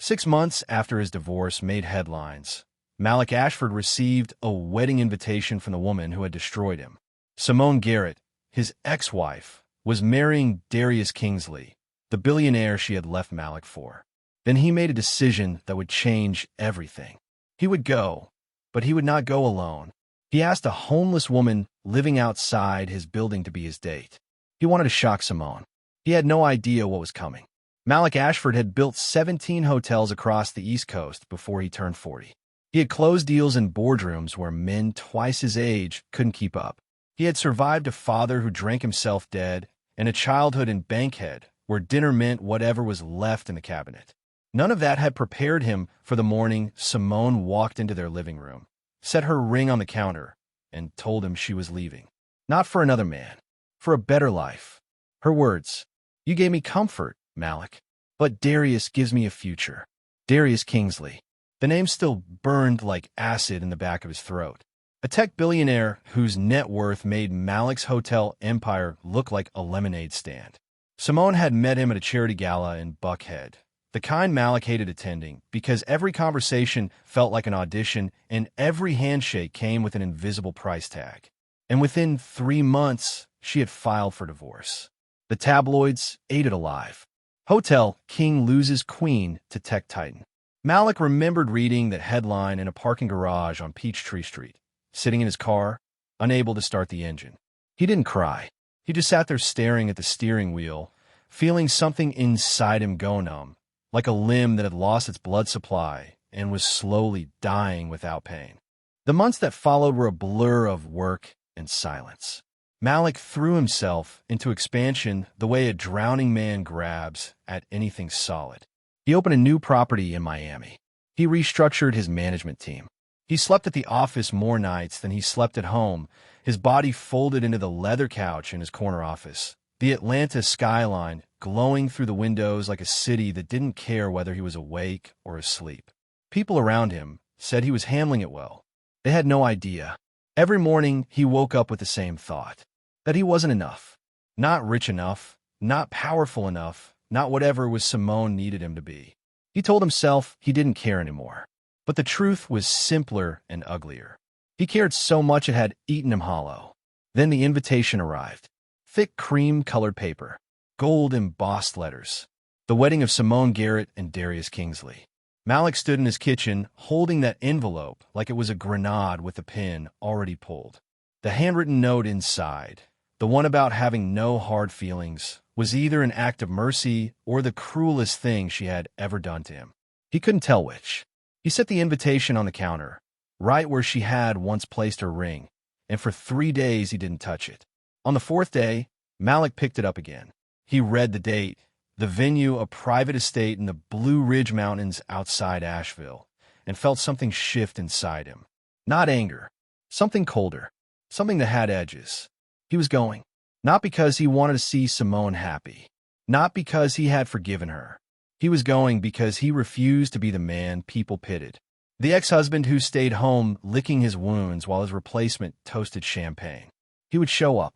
6 months after his divorce made headlines, Malik Ashford received a wedding invitation from the woman who had destroyed him. Simone Garrett, his ex-wife, was marrying Darius Kingsley, the billionaire she had left Malik for. Then he made a decision that would change everything. He would go, but he would not go alone. He asked a homeless woman living outside his building to be his date. He wanted to shock Simone. He had no idea what was coming. Malik Ashford had built 17 hotels across the East Coast before he turned 40. He had closed deals in boardrooms where men twice his age couldn't keep up. He had survived a father who drank himself dead and a childhood in Bankhead where dinner meant whatever was left in the cabinet. None of that had prepared him for the morning Simone walked into their living room, set her ring on the counter, and told him she was leaving. Not for another man, for a better life. Her words, "You gave me comfort, Malik, but Darius gives me a future." Darius Kingsley. The name still burned like acid in the back of his throat. A tech billionaire whose net worth made Malik's hotel empire look like a lemonade stand. Simone had met him at a charity gala in Buckhead, the kind Malik hated attending because every conversation felt like an audition and every handshake came with an invisible price tag. And within 3 months, she had filed for divorce. The tabloids ate it alive. Hotel King loses queen to tech titan. Malik remembered reading that headline in a parking garage on Peachtree Street, sitting in his car, unable to start the engine. He didn't cry. He just sat there staring at the steering wheel, feeling something inside him go numb, like a limb that had lost its blood supply and was slowly dying without pain. The months that followed were a blur of work and silence. Malik threw himself into expansion the way a drowning man grabs at anything solid. He opened a new property in Miami. He restructured his management team. He slept at the office more nights than he slept at home, his body folded into the leather couch in his corner office, the Atlanta skyline glowing through the windows like a city that didn't care whether he was awake or asleep. People around him said he was handling it well. They had no idea. Every morning, he woke up with the same thought, that he wasn't enough, not rich enough, not powerful enough, not whatever was Simone needed him to be. He told himself he didn't care anymore. But the truth was simpler and uglier. He cared so much it had eaten him hollow. Then the invitation arrived. Thick cream-colored paper, gold-embossed letters. The wedding of Simone Garrett and Darius Kingsley. Malik stood in his kitchen, holding that envelope like it was a grenade with the pin already pulled. The handwritten note inside, the one about having no hard feelings, was either an act of mercy or the cruelest thing she had ever done to him. He couldn't tell which. He set the invitation on the counter, right where she had once placed her ring, and for 3 days he didn't touch it. On the 4th day, Malik picked it up again. He read the date, the venue, a private estate in the Blue Ridge Mountains outside Asheville, and felt something shift inside him. Not anger, something colder, something that had edges. He was going. Not because he wanted to see Simone happy. Not because he had forgiven her. He was going because he refused to be the man people pitied. The ex-husband who stayed home licking his wounds while his replacement toasted champagne. He would show up.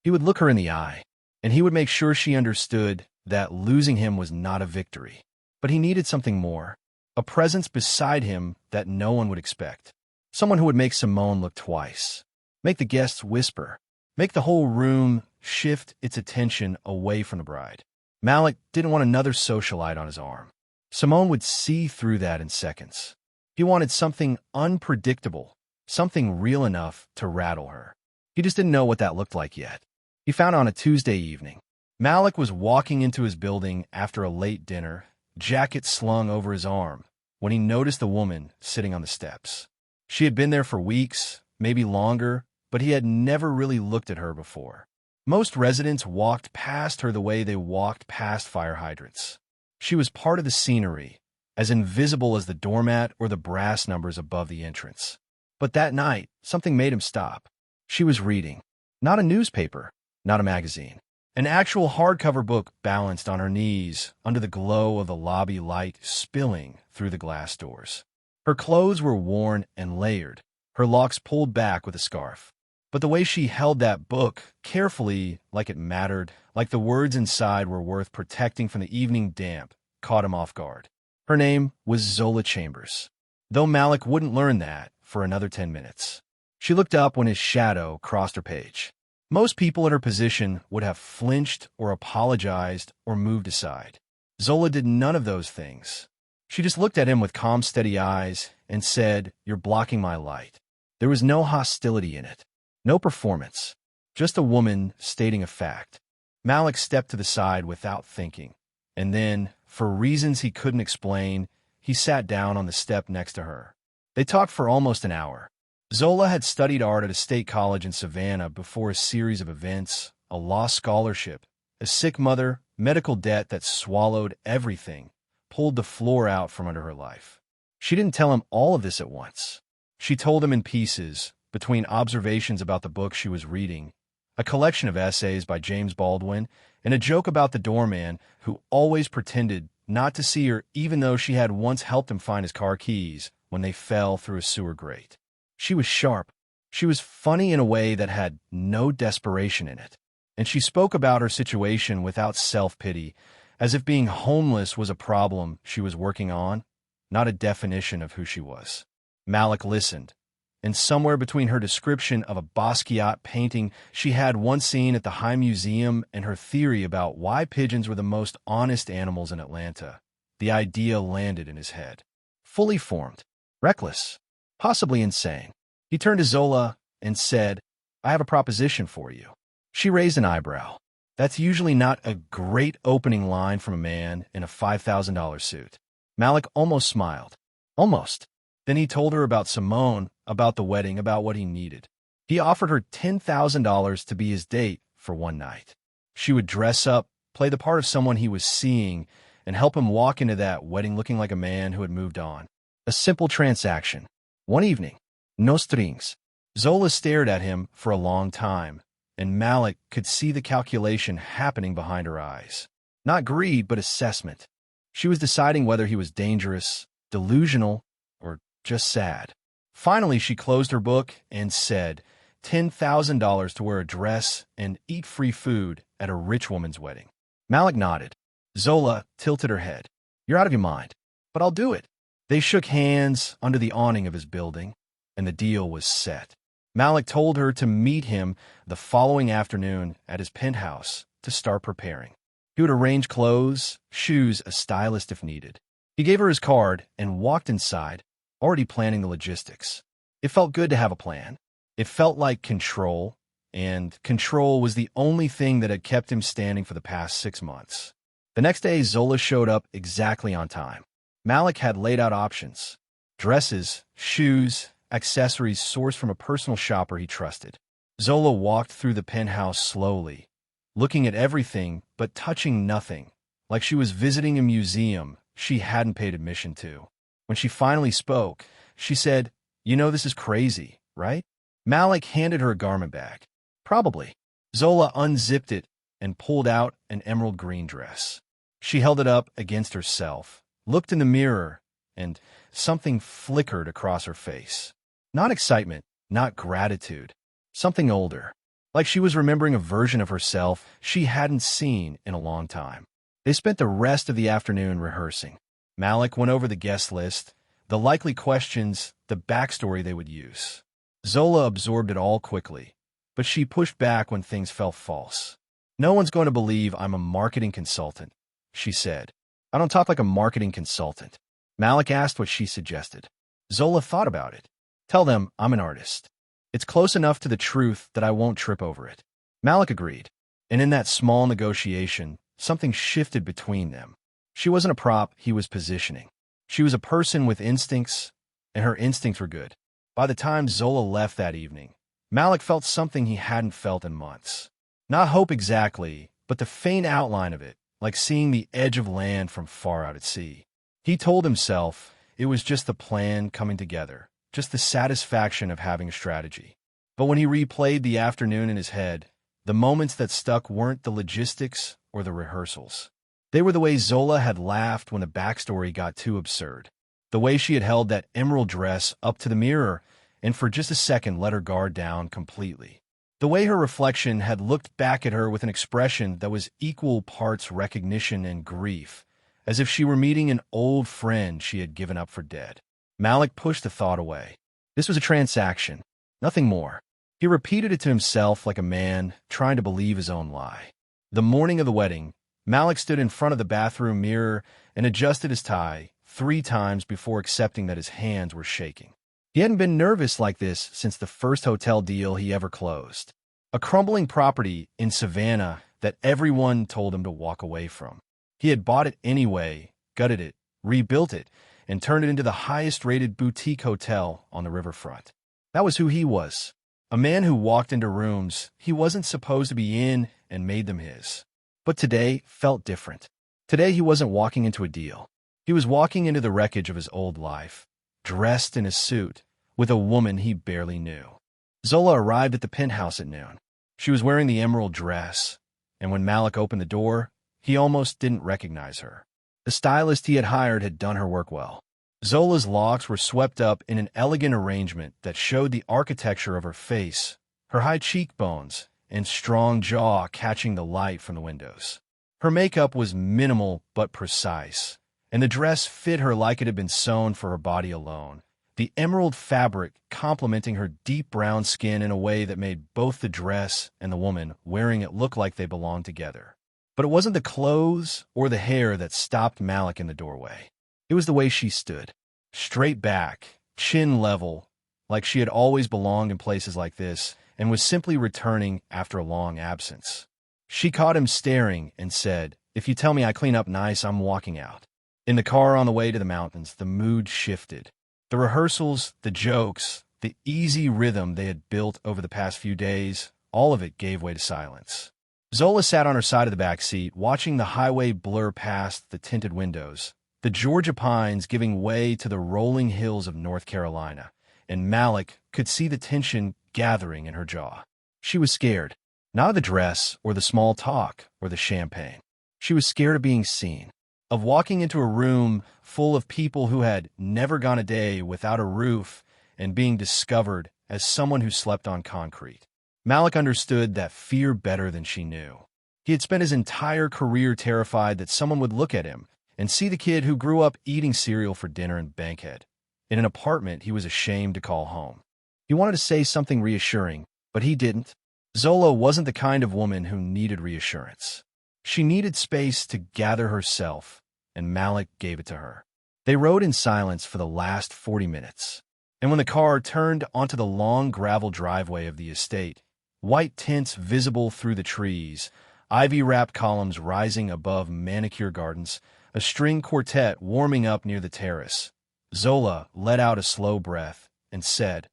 He would look her in the eye. And he would make sure she understood that losing him was not a victory. But he needed something more. A presence beside him that no one would expect. Someone who would make Simone look twice. Make the guests whisper. Make the whole room shift its attention away from the bride. Malik didn't want another socialite on his arm. Simone would see through that in seconds. He wanted something unpredictable, something real enough to rattle her. He just didn't know what that looked like yet. He found on a Tuesday evening. Malik was walking into his building after a late dinner, jacket slung over his arm, when he noticed the woman sitting on the steps. She had been there for weeks, maybe longer, but he had never really looked at her before. Most residents walked past her the way they walked past fire hydrants. She was part of the scenery, as invisible as the doormat or the brass numbers above the entrance. But that night, something made him stop. She was reading. Not a newspaper, not a magazine. An actual hardcover book balanced on her knees under the glow of the lobby light spilling through the glass doors. Her clothes were worn and layered, her locks pulled back with a scarf. But the way she held that book, carefully, like it mattered, like the words inside were worth protecting from the evening damp, caught him off guard. Her name was Zola Chambers, though Malik wouldn't learn that for another 10 minutes. She looked up when his shadow crossed her page. Most people in her position would have flinched or apologized or moved aside. Zola did none of those things. She just looked at him with calm, steady eyes and said, "You're blocking my light." There was no hostility in it, no performance, just a woman stating a fact. Malik stepped to the side without thinking, and then, for reasons he couldn't explain, he sat down on the step next to her. They talked for almost an hour. Zola had studied art at a state college in Savannah before a series of events, a law scholarship, a sick mother, medical debt that swallowed everything, pulled the floor out from under her life. She didn't tell him all of this at once. She told him in pieces, between observations about the book she was reading, a collection of essays by James Baldwin, and a joke about the doorman who always pretended not to see her even though she had once helped him find his car keys when they fell through a sewer grate. She was sharp. She was funny in a way that had no desperation in it. And she spoke about her situation without self-pity, as if being homeless was a problem she was working on, not a definition of who she was. Malik listened, and somewhere between her description of a Basquiat painting she had once seen at the High Museum and her theory about why pigeons were the most honest animals in Atlanta, the idea landed in his head. Fully formed, reckless, possibly insane. He turned to Zola and said, "I have a proposition for you." She raised an eyebrow. That's usually not a great opening line from a man in a $5,000 suit. Malik almost smiled. Almost. Then he told her about Simone, about the wedding, about what he needed. He offered her $10,000 to be his date for one night. She would dress up, play the part of someone he was seeing, and help him walk into that wedding looking like a man who had moved on. A simple transaction. One evening. No strings. Zola stared at him for a long time, and Malik could see the calculation happening behind her eyes. Not greed, but assessment. She was deciding whether he was dangerous, delusional, or just sad. Finally, she closed her book and said, $10,000 to wear a dress and eat free food at a rich woman's wedding. Malik nodded. Zola tilted her head. "You're out of your mind, but I'll do it." They shook hands under the awning of his building, and the deal was set. Malik told her to meet him the following afternoon at his penthouse to start preparing. He would arrange clothes, shoes, a stylist if needed. He gave her his card and walked inside, already planning the logistics. It felt good to have a plan. It felt like control, and control was the only thing that had kept him standing for the past 6 months. The next day, Zola showed up exactly on time. Malik had laid out options: dresses, shoes, accessories sourced from a personal shopper he trusted. Zola walked through the penthouse slowly, looking at everything but touching nothing, like she was visiting a museum she hadn't paid admission to. When she finally spoke, she said, "You know this is crazy, right?" Malik handed her a garment bag. "Probably." Zola unzipped it and pulled out an emerald green dress. She held it up against herself, looked in the mirror, and something flickered across her face. Not excitement, not gratitude. Something older, like she was remembering a version of herself she hadn't seen in a long time. They spent the rest of the afternoon rehearsing. Malik went over the guest list, the likely questions, the backstory they would use. Zola absorbed it all quickly, but she pushed back when things felt false. "No one's going to believe I'm a marketing consultant," she said. "I don't talk like a marketing consultant." Malik asked what she suggested. Zola thought about it. "Tell them I'm an artist. It's close enough to the truth that I won't trip over it." Malik agreed, and in that small negotiation, something shifted between them. She wasn't a prop he was positioning. She was a person with instincts, and her instincts were good. By the time Zola left that evening, Malik felt something he hadn't felt in months. Not hope exactly, but the faint outline of it, like seeing the edge of land from far out at sea. He told himself it was just the plan coming together, just the satisfaction of having a strategy. But when he replayed the afternoon in his head, the moments that stuck weren't the logistics or the rehearsals. They were the way Zola had laughed when the backstory got too absurd. The way she had held that emerald dress up to the mirror and for just a second let her guard down completely. The way her reflection had looked back at her with an expression that was equal parts recognition and grief, as if she were meeting an old friend she had given up for dead. Malik pushed the thought away. This was a transaction, nothing more. He repeated it to himself like a man trying to believe his own lie. The morning of the wedding, Malik stood in front of the bathroom mirror and adjusted his tie 3 times before accepting that his hands were shaking. He hadn't been nervous like this since the first hotel deal he ever closed. A crumbling property in Savannah that everyone told him to walk away from. He had bought it anyway, gutted it, rebuilt it, and turned it into the highest-rated boutique hotel on the riverfront. That was who he was. A man who walked into rooms he wasn't supposed to be in and made them his. But today felt different. Today he wasn't walking into a deal. He was walking into the wreckage of his old life, dressed in a suit, with a woman he barely knew. Zola arrived at the penthouse at noon. She was wearing the emerald dress, and when Malik opened the door, he almost didn't recognize her. The stylist he had hired had done her work well. Zola's locks were swept up in an elegant arrangement that showed the architecture of her face, her high cheekbones, and strong jaw catching the light from the windows. Her makeup was minimal but precise, and the dress fit her like it had been sewn for her body alone, the emerald fabric complementing her deep brown skin in a way that made both the dress and the woman wearing it look like they belonged together. But it wasn't the clothes or the hair that stopped Malik in the doorway. It was the way she stood, straight back, chin level, like she had always belonged in places like this and was simply returning after a long absence. She caught him staring and said, "If you tell me I clean up nice, I'm walking out." In the car on the way to the mountains, the mood shifted. The rehearsals, the jokes, the easy rhythm they had built over the past few days, all of it gave way to silence. Zola sat on her side of the back seat, watching the highway blur past the tinted windows, the Georgia pines giving way to the rolling hills of North Carolina, and Malik could see the tension gathering in her jaw. She was scared, not of the dress or the small talk or the champagne. She was scared of being seen, of walking into a room full of people who had never gone a day without a roof and being discovered as someone who slept on concrete. Malik understood that fear better than she knew. He had spent his entire career terrified that someone would look at him and see the kid who grew up eating cereal for dinner in Bankhead, in an apartment he was ashamed to call home. He wanted to say something reassuring, but he didn't. Zola wasn't the kind of woman who needed reassurance. She needed space to gather herself, and Malik gave it to her. They rode in silence for the last 40 minutes, and when the car turned onto the long gravel driveway of the estate, white tints visible through the trees, ivy-wrapped columns rising above manicure gardens, a string quartet warming up near the terrace, Zola let out a slow breath and said,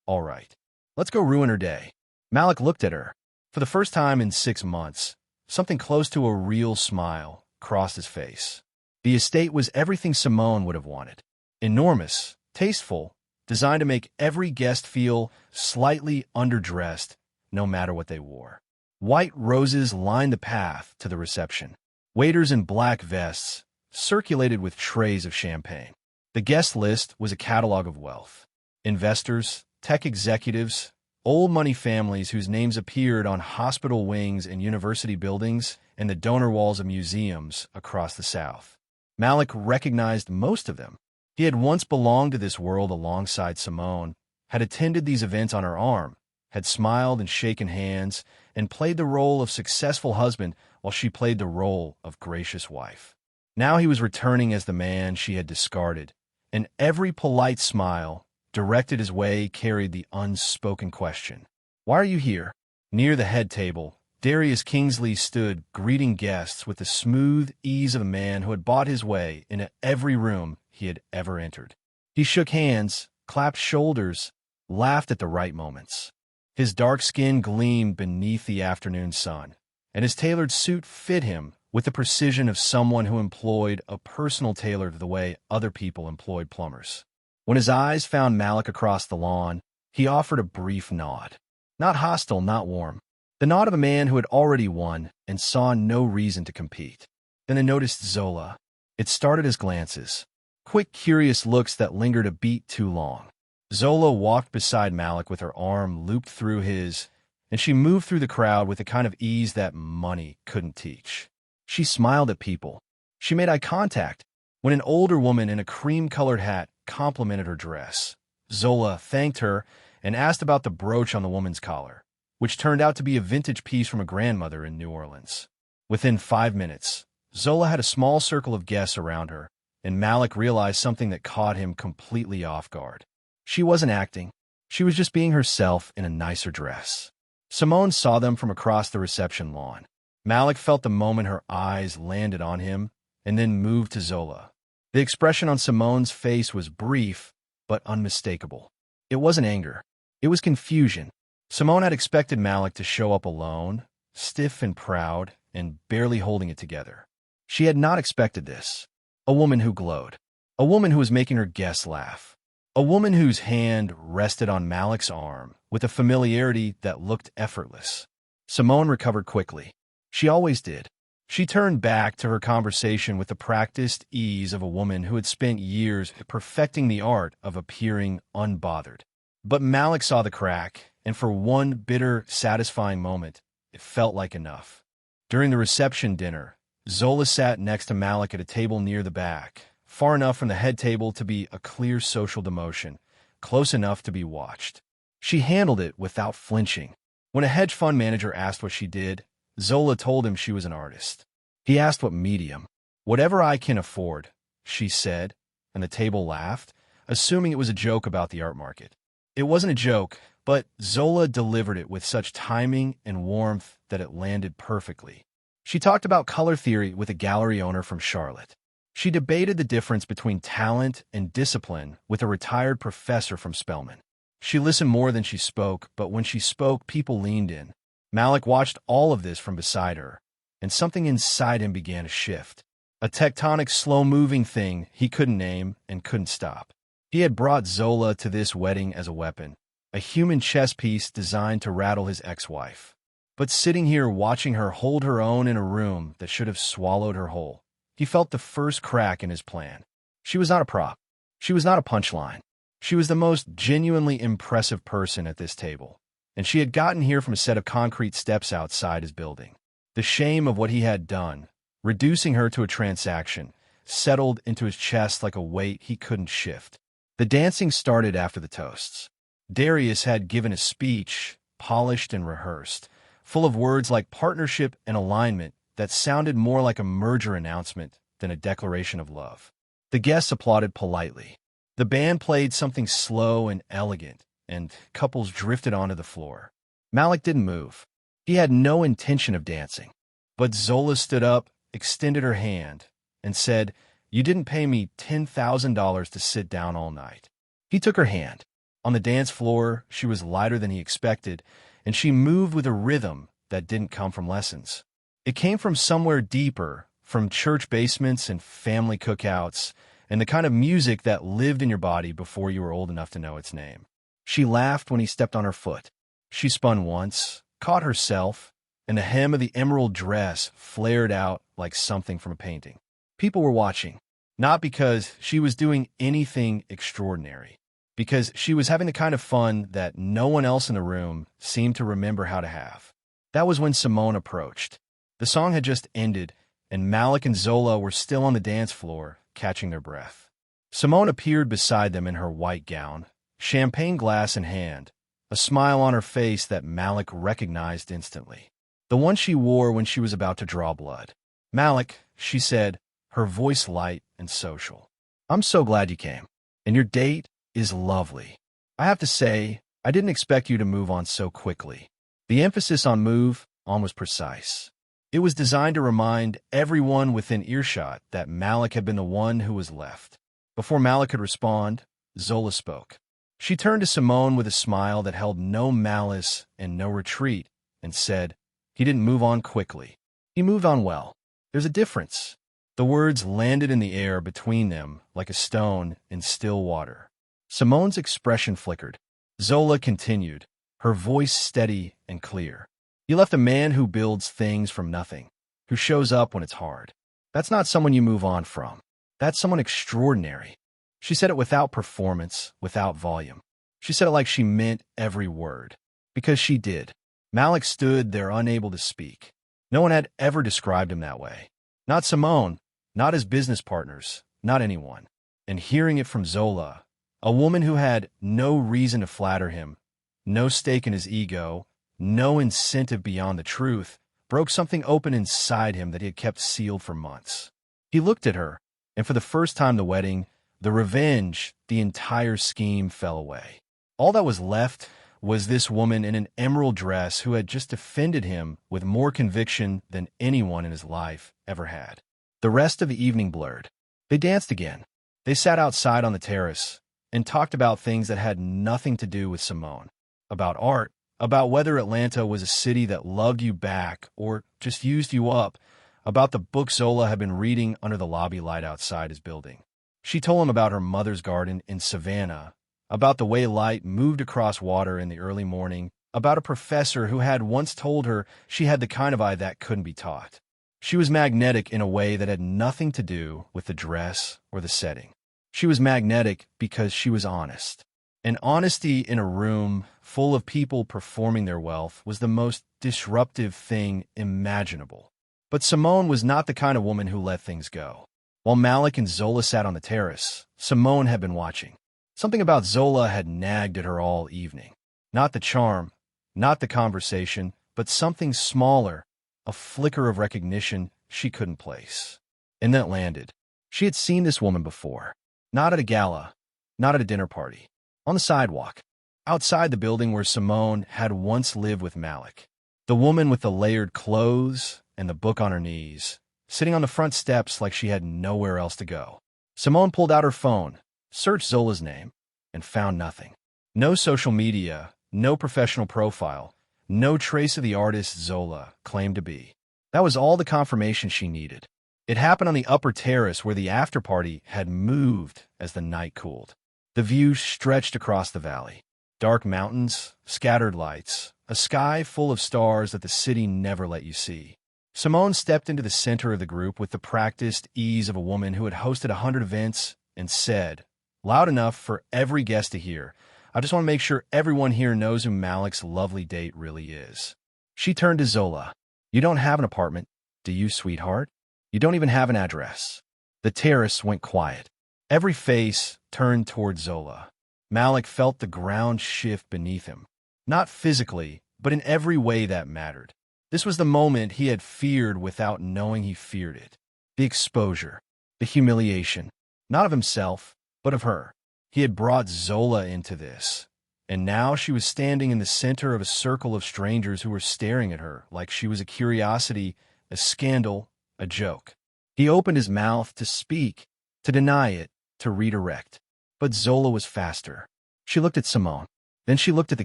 "All right, let's go ruin her day." Malik looked at her. For the first time in 6 months, something close to a real smile crossed his face. The estate was everything Simone would have wanted. Enormous, tasteful, designed to make every guest feel slightly underdressed, no matter what they wore. White roses lined the path to the reception. Waiters in black vests circulated with trays of champagne. The guest list was a catalog of wealth. Investors, tech executives, old money families whose names appeared on hospital wings in university buildings and the donor walls of museums across the South. Malik recognized most of them. He had once belonged to this world alongside Simone, had attended these events on her arm, had smiled and shaken hands, and played the role of successful husband while she played the role of gracious wife. Now he was returning as the man she had discarded, and every polite smile directed his way carried the unspoken question, "Why are you here?" Near the head table, Darius Kingsley stood greeting guests with the smooth ease of a man who had bought his way into every room he had ever entered. He shook hands, clapped shoulders, laughed at the right moments. His dark skin gleamed beneath the afternoon sun, and his tailored suit fit him with the precision of someone who employed a personal tailor the way other people employed plumbers. When his eyes found Malik across the lawn, he offered a brief nod. Not hostile, not warm. The nod of a man who had already won and saw no reason to compete. Then they noticed Zola. It started as glances, quick, curious looks that lingered a beat too long. Zola walked beside Malik with her arm looped through his, and she moved through the crowd with the kind of ease that money couldn't teach. She smiled at people, She made eye contact when an older woman in a cream-colored hat complimented her dress. Zola thanked her and asked about the brooch on the woman's collar, which turned out to be a vintage piece from a grandmother in New Orleans. Within 5 minutes, Zola had a small circle of guests around her, and Malik realized something that caught him completely off guard. She wasn't acting. She was just being herself in a nicer dress. Simone saw them from across the reception lawn. Malik felt the moment her eyes landed on him and then moved to Zola. The expression on Simone's face was brief but unmistakable. It wasn't anger. It was confusion. Simone had expected Malik to show up alone, stiff and proud, and barely holding it together. She had not expected this. A woman who glowed. A woman who was making her guests laugh. A woman whose hand rested on Malik's arm with a familiarity that looked effortless. Simone recovered quickly. She always did. She turned back to her conversation with the practiced ease of a woman who had spent years perfecting the art of appearing unbothered. But Malik saw the crack, and for one bitter, satisfying moment, it felt like enough. During the reception dinner, Zola sat next to Malik at a table near the back, far enough from the head table to be a clear social demotion, close enough to be watched. She handled it without flinching. When a hedge fund manager asked what she did, Zola told him she was an artist. He asked what medium. "Whatever I can afford," she said, and the table laughed, assuming it was a joke about the art market. It wasn't a joke, but Zola delivered it with such timing and warmth that it landed perfectly. She talked about color theory with a gallery owner from Charlotte. She debated the difference between talent and discipline with a retired professor from Spelman. She listened more than she spoke, but when she spoke, people leaned in. Malik watched all of this from beside her, and something inside him began to shift. A tectonic, slow-moving thing he couldn't name and couldn't stop. He had brought Zola to this wedding as a weapon, a human chess piece designed to rattle his ex-wife. But sitting here watching her hold her own in a room that should have swallowed her whole, he felt the first crack in his plan. She was not a prop. She was not a punchline. She was the most genuinely impressive person at this table, and she had gotten here from a set of concrete steps outside his building. The shame of what he had done, reducing her to a transaction, settled into his chest like a weight he couldn't shift. The dancing started after the toasts. Darius had given a speech, polished and rehearsed, full of words like partnership and alignment that sounded more like a merger announcement than a declaration of love. The guests applauded politely. The band played something slow and elegant, and couples drifted onto the floor. Malik didn't move. He had no intention of dancing. But Zola stood up, extended her hand, and said, "You didn't pay me $10,000 to sit down all night." He took her hand. On the dance floor, she was lighter than he expected, and she moved with a rhythm that didn't come from lessons. It came from somewhere deeper, from church basements and family cookouts, and the kind of music that lived in your body before you were old enough to know its name. She laughed when he stepped on her foot. She spun once, caught herself, and the hem of the emerald dress flared out like something from a painting. People were watching, not because she was doing anything extraordinary, because she was having the kind of fun that no one else in the room seemed to remember how to have. That was when Simone approached. The song had just ended, and Malik and Zola were still on the dance floor, catching their breath. Simone appeared beside them in her white gown, champagne glass in hand, a smile on her face that Malik recognized instantly. The one she wore when she was about to draw blood. "Malik," she said, her voice light and social. "I'm so glad you came, and your date is lovely. I have to say, I didn't expect you to move on so quickly." The emphasis on move on was precise. It was designed to remind everyone within earshot that Malik had been the one who was left. Before Malik could respond, Zola spoke. She turned to Simone with a smile that held no malice and no retreat, and said, "He didn't move on quickly. He moved on well. There's a difference." The words landed in the air between them like a stone in still water. Simone's expression flickered. Zola continued, her voice steady and clear. "You left a man who builds things from nothing, who shows up when it's hard. That's not someone you move on from. That's someone extraordinary." She said it without performance, without volume. She said it like she meant every word. Because she did. Malik stood there unable to speak. No one had ever described him that way. Not Simone, not as business partners, not anyone. And hearing it from Zola, a woman who had no reason to flatter him, no stake in his ego, no incentive beyond the truth, broke something open inside him that he had kept sealed for months. He looked at her, and for the first time the wedding, the revenge, the entire scheme fell away. All that was left was this woman in an emerald dress who had just offended him with more conviction than anyone in his life ever had. The rest of the evening blurred. They danced again. They sat outside on the terrace and talked about things that had nothing to do with Simone. About art, about whether Atlanta was a city that loved you back or just used you up, about the book Zola had been reading under the lobby light outside his building. She told him about her mother's garden in Savannah, about the way light moved across water in the early morning, about a professor who had once told her she had the kind of eye that couldn't be taught. She was magnetic in a way that had nothing to do with the dress or the setting. She was magnetic because she was honest. And honesty in a room full of people performing their wealth was the most disruptive thing imaginable. But Simone was not the kind of woman who let things go. While Malik and Zola sat on the terrace, Simone had been watching. Something about Zola had nagged at her all evening. Not the charm, not the conversation, but something smaller, a flicker of recognition she couldn't place. And then it landed. She had seen this woman before. Not at a gala, not at a dinner party. On the sidewalk, outside the building where Simone had once lived with Malik. The woman with the layered clothes and the book on her knees, sitting on the front steps like she had nowhere else to go. Simone pulled out her phone, searched Zola's name, and found nothing. No social media, no professional profile, no trace of the artist Zola claimed to be. That was all the confirmation she needed. It happened on the upper terrace where the after-party had moved as the night cooled. The view stretched across the valley. Dark mountains, scattered lights, a sky full of stars that the city never let you see. Simone stepped into the center of the group with the practiced ease of a woman who had hosted 100 events and said, loud enough for every guest to hear, I just want to make sure everyone here knows who Malik's lovely date really is. She turned to Zola. You don't have an apartment, do you, sweetheart? You don't even have an address. The terrace went quiet. Every face turned toward Zola. Malik felt the ground shift beneath him. Not physically, but in every way that mattered. This was the moment he had feared without knowing he feared it. The exposure, the humiliation, not of himself, but of her. He had brought Zola into this, and now she was standing in the center of a circle of strangers who were staring at her like she was a curiosity, a scandal, a joke. He opened his mouth to speak, to deny it, to redirect. But Zola was faster. She looked at Simone. Then she looked at the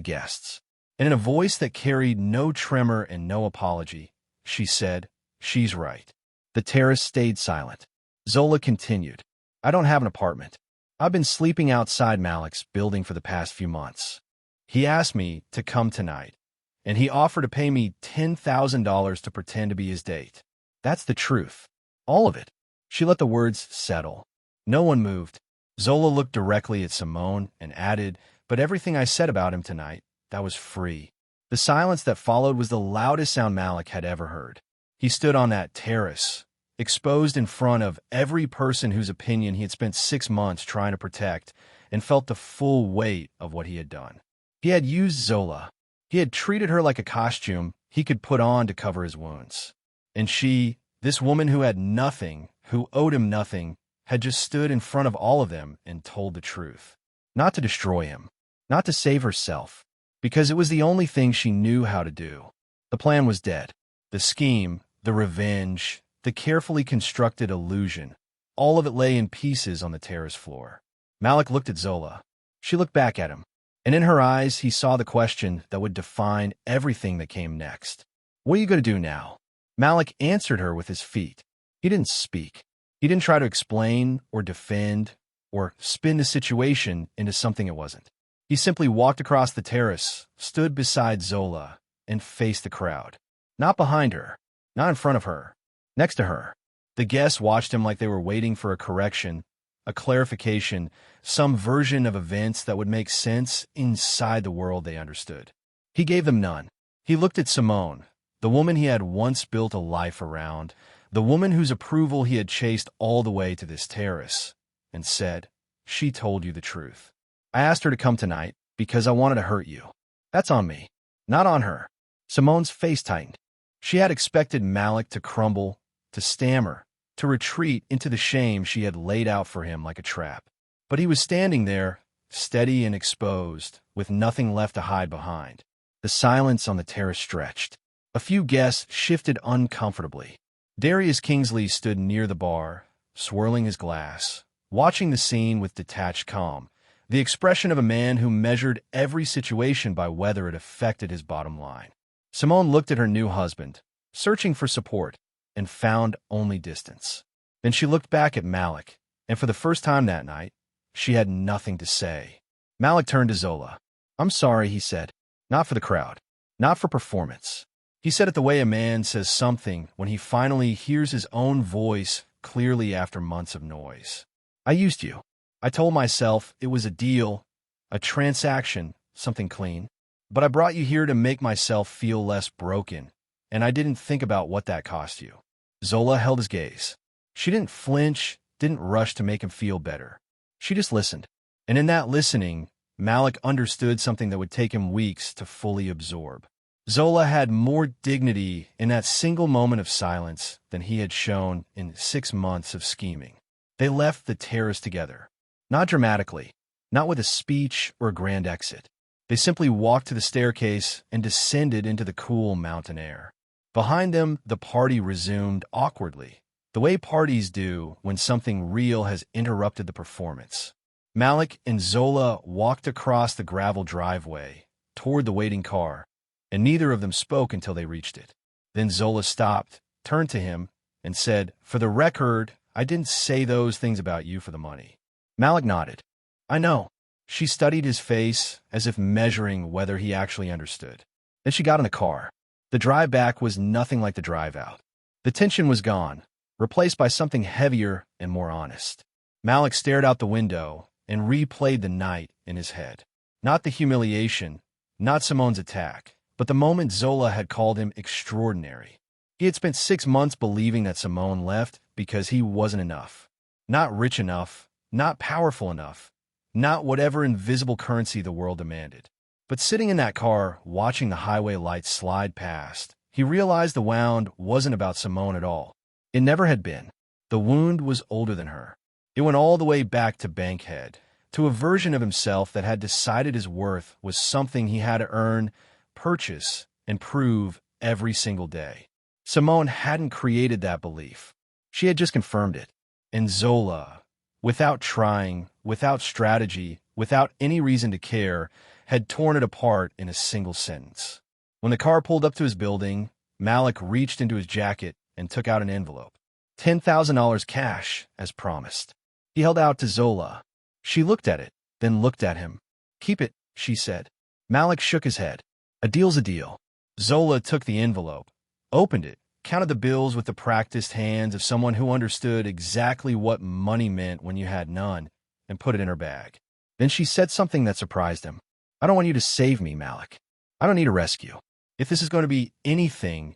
guests. And in a voice that carried no tremor and no apology, she said, she's right. The terrace stayed silent. Zola continued, I don't have an apartment. I've been sleeping outside Malik's building for the past few months. He asked me to come tonight, and he offered to pay me $10,000 to pretend to be his date. That's the truth. All of it. She let the words settle. No one moved. Zola looked directly at Simone and added, but everything I said about him tonight, that was free. The silence that followed was the loudest sound Malik had ever heard. He stood on that terrace, exposed in front of every person whose opinion he had spent 6 months trying to protect, and felt the full weight of what he had done. He had used Zola. He had treated her like a costume he could put on to cover his wounds. And she, this woman who had nothing, who owed him nothing, had just stood in front of all of them and told the truth. Not to destroy him, not to save herself, because it was the only thing she knew how to do. The plan was dead. The scheme, the revenge, the carefully constructed illusion, all of it lay in pieces on the terrace floor. Malik looked at Zola. She looked back at him, and in her eyes he saw the question that would define everything that came next. What are you going to do now? Malik answered her with his feet. He didn't speak. He didn't try to explain or defend or spin the situation into something it wasn't. He simply walked across the terrace, stood beside Zola, and faced the crowd. Not behind her, not in front of her, next to her. The guests watched him like they were waiting for a correction, a clarification, some version of events that would make sense inside the world they understood. He gave them none. He looked at Simone, the woman he had once built a life around, the woman whose approval he had chased all the way to this terrace, and said, "She told you the truth. I asked her to come tonight because I wanted to hurt you. That's on me, not on her." Simone's face tightened. She had expected Malik to crumble, to stammer, to retreat into the shame she had laid out for him like a trap. But he was standing there, steady and exposed, with nothing left to hide behind. The silence on the terrace stretched. A few guests shifted uncomfortably. Darius Kingsley stood near the bar, swirling his glass, watching the scene with detached calm, the expression of a man who measured every situation by whether it affected his bottom line. Simone looked at her new husband, searching for support, and found only distance. Then she looked back at Malik, and for the first time that night, she had nothing to say. Malik turned to Zola. "I'm sorry," he said. "Not for the crowd. Not for performance." He said it the way a man says something when he finally hears his own voice clearly after months of noise. "I used you. I told myself it was a deal, a transaction, something clean. But I brought you here to make myself feel less broken, and I didn't think about what that cost you." Zola held his gaze. She didn't flinch, didn't rush to make him feel better. She just listened. And in that listening, Malik understood something that would take him weeks to fully absorb. Zola had more dignity in that single moment of silence than he had shown in 6 months of scheming. They left the terrace together. Not dramatically, not with a speech or a grand exit. They simply walked to the staircase and descended into the cool mountain air. Behind them, the party resumed awkwardly, the way parties do when something real has interrupted the performance. Malik and Zola walked across the gravel driveway toward the waiting car, and neither of them spoke until they reached it. Then Zola stopped, turned to him, and said, "For the record, I didn't say those things about you for the money." Malik nodded. "I know." She studied his face as if measuring whether he actually understood. Then she got in the car. The drive back was nothing like the drive out. The tension was gone, replaced by something heavier and more honest. Malik stared out the window and replayed the night in his head. Not the humiliation, not Simone's attack, but the moment Zola had called him extraordinary. He had spent 6 months believing that Simone left because he wasn't enough. Not rich enough, not powerful enough, not whatever invisible currency the world demanded. But sitting in that car, watching the highway lights slide past, he realized the wound wasn't about Simone at all. It never had been. The wound was older than her. It went all the way back to Bankhead, to a version of himself that had decided his worth was something he had to earn, purchase, and prove every single day. Simone hadn't created that belief. She had just confirmed it. And Zola, without trying, without strategy, without any reason to care, had torn it apart in a single sentence. When the car pulled up to his building, Malik reached into his jacket and took out an envelope. $10,000 cash, as promised. He held out to Zola. She looked at it, then looked at him. "Keep it," she said. Malik shook his head. "A deal's a deal." Zola took the envelope, opened it, counted the bills with the practiced hands of someone who understood exactly what money meant when you had none, and put it in her bag. Then she said something that surprised him. "I don't want you to save me, Malik. I don't need a rescue. If this is going to be anything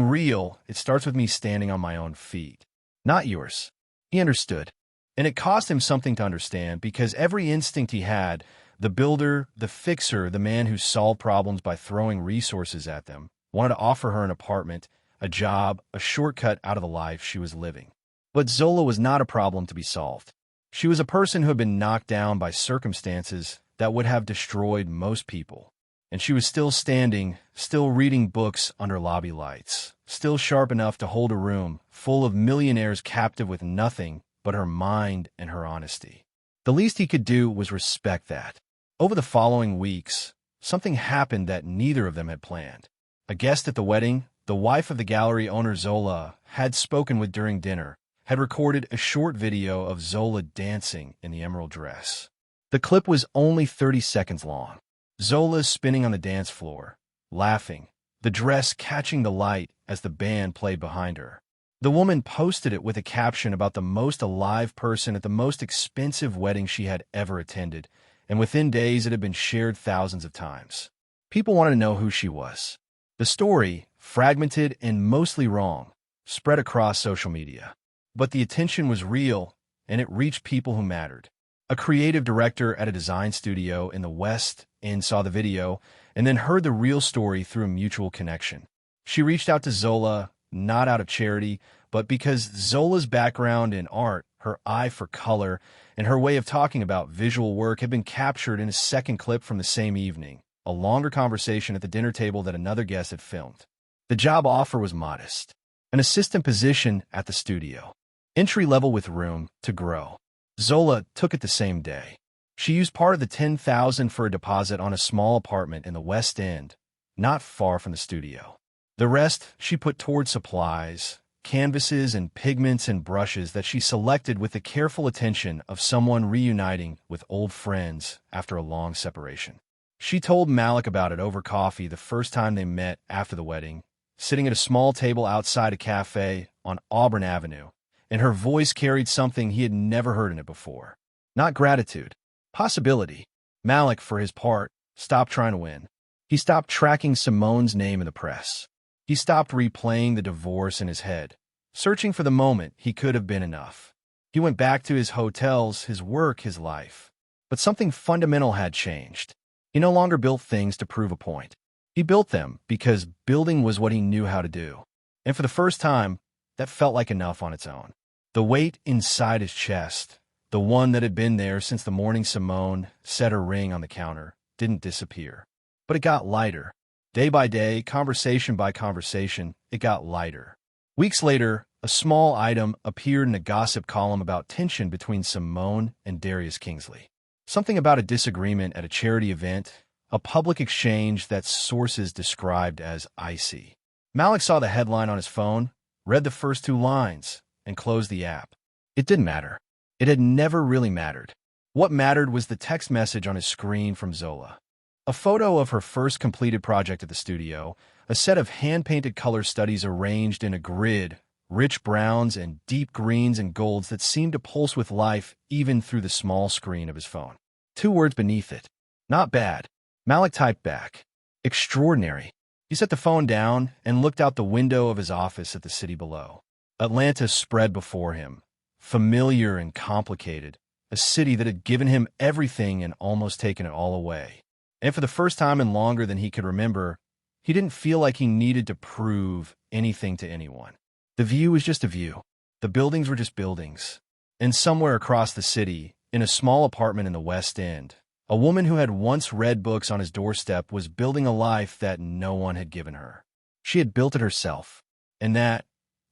real, it starts with me standing on my own feet. Not yours." He understood. And it cost him something to understand, because every instinct he had, the builder, the fixer, the man who solved problems by throwing resources at them, wanted to offer her an apartment, a job, a shortcut out of the life she was living. But Zola was not a problem to be solved. She was a person who had been knocked down by circumstances that would have destroyed most people. And she was still standing, still reading books under lobby lights, still sharp enough to hold a room full of millionaires captive with nothing but her mind and her honesty. The least he could do was respect that. Over the following weeks, something happened that neither of them had planned. A guest at the wedding, the wife of the gallery owner Zola had spoken with during dinner, had recorded a short video of Zola dancing in the emerald dress. The clip was only 30 seconds long. Zola spinning on the dance floor, laughing, the dress catching the light as the band played behind her. The woman posted it with a caption about the most alive person at the most expensive wedding she had ever attended, and within days it had been shared thousands of times. People wanted to know who she was. The story, fragmented and mostly wrong, spread across social media. But the attention was real, and it reached people who mattered. A creative director at a design studio in the West End saw the video and then heard the real story through a mutual connection. She reached out to Zola, not out of charity, but because Zola's background in art, her eye for color, and her way of talking about visual work had been captured in a second clip from the same evening, a longer conversation at the dinner table that another guest had filmed. The job offer was modest, an assistant position at the studio, entry level with room to grow. Zola took it the same day. She used part of the $10,000 for a deposit on a small apartment in the West End, not far from the studio. The rest she put toward supplies, canvases and pigments and brushes that she selected with the careful attention of someone reuniting with old friends after a long separation. She told Malik about it over coffee the first time they met after the wedding, sitting at a small table outside a cafe on Auburn Avenue, and her voice carried something he had never heard in it before. Not gratitude, possibility. Malik, for his part, stopped trying to win. He stopped tracking Simone's name in the press. He stopped replaying the divorce in his head, searching for the moment he could have been enough. He went back to his hotels, his work, his life. But something fundamental had changed. He no longer built things to prove a point. He built them because building was what he knew how to do. And for the first time, that felt like enough on its own. The weight inside his chest, the one that had been there since the morning Simone set her ring on the counter, didn't disappear. But it got lighter. Day by day, conversation by conversation, it got lighter. Weeks later, a small item appeared in a gossip column about tension between Simone and Darius Kingsley. Something about a disagreement at a charity event, a public exchange that sources described as icy. Malik saw the headline on his phone, read the first two lines, and closed the app. It didn't matter. It had never really mattered. What mattered was the text message on his screen from Zola. A photo of her first completed project at the studio, a set of hand-painted color studies arranged in a grid, rich browns and deep greens and golds that seemed to pulse with life even through the small screen of his phone. 2 words beneath it. Not bad. Malik typed back. Extraordinary. He set the phone down and looked out the window of his office at the city below. Atlanta spread before him, familiar and complicated, a city that had given him everything and almost taken it all away. And for the first time in longer than he could remember, he didn't feel like he needed to prove anything to anyone. The view was just a view. The buildings were just buildings. And somewhere across the city, in a small apartment in the West End, a woman who had once read books on his doorstep was building a life that no one had given her. She had built it herself, and that,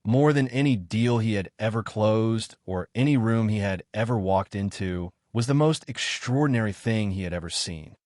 more than any deal he had ever closed or any room he had ever walked into, was the most extraordinary thing he had ever seen.